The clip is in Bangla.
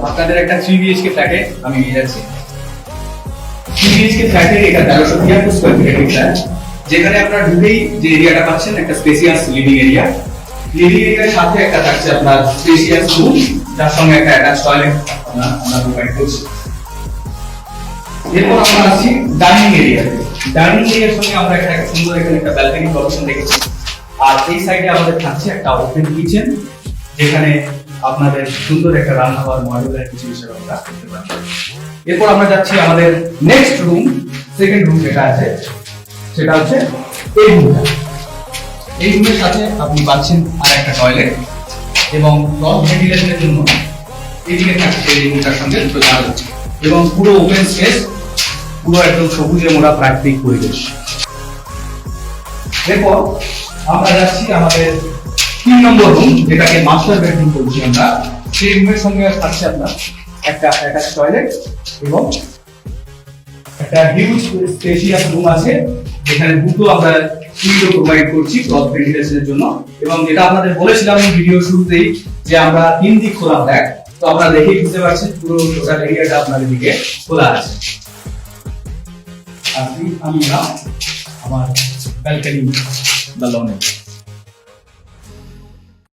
আপনাদের একটা 3 বিএইচকে ফ্ল্যাটে আমি নিয়ে যাচ্ছি। 3 বিএইচকে ফ্ল্যাটে এটা 1373 স্কয়ার ফিটের ফ্ল্যাট, যেখানে আপনারা ঢুকেই যে এরিয়াটা পাচ্ছেন একটা স্পেসিয়াস লিভিং এরিয়া। লিভিং এরিয়ার সাথে একটা থাকছে আপনার স্পেসিয়াস রুম, যার সঙ্গে একটা অ্যাটাচ টয়লেট আমরা প্রোভাইড করছি। এরপর আমরা আসছি ডাইনিং এরিয়াতে। ডাইনিং এরিয়ার সঙ্গে আমরা একটা সুন্দর এখানে একটা ব্যালকনি প্রভিশন রেখেছি। আর এই সাইডে আমাদের থাকছে একটা ওপেন কিচেন, যেখানে আপনাদের সুন্দর একটা রান্নাঘর মডেলের কিচেন হিসেবে আমরা করতে পারি। এরপর আমরা যাচ্ছি আমাদের নেক্সট রুম, সেকেন্ড রুম যেটা আছে সেটা হচ্ছে এই রুমটা। এই রুমের সাথে আপনি পাচ্ছেন আর একটা টয়লেট এবং ক্রস ভেন্টিলেশনের জন্য এদিকে থাকছে এই রুমটার সঙ্গে দুটো জানালা এবং পুরো ওপেন স্পেস, পুরো একদম সবুজে মোড়া প্রাকৃতিক পরিবেশ। এরপর আমরা যাচ্ছি আমাদের 3 নম্বর রুম, যেটাকে মাস্টার বেডরুম বলছি আমরা। সেই রুমের সঙ্গে থাকছে আপনার একটা অ্যাটাচ টয়লেট এবং একটা হিউজ স্পেশিয়াস রুম আছে, যেখানে দুটো আমরা উইন্ডো প্রোভাইড করছি ক্রস ভেন্টিলেশনের জন্য। এবং যেটা আপনাদের বলেছিলাম ভিডিও শুরুতেই যে আমরা 3 দিক খোলা ফ্ল্যাট, তো আপনারা দেখেই বুঝতে পারছেন পুরো টোটাল এরিয়াটা আপনাদের দিকে খোলা আছে। আমি না আমার ব্যালকনি বা লনে।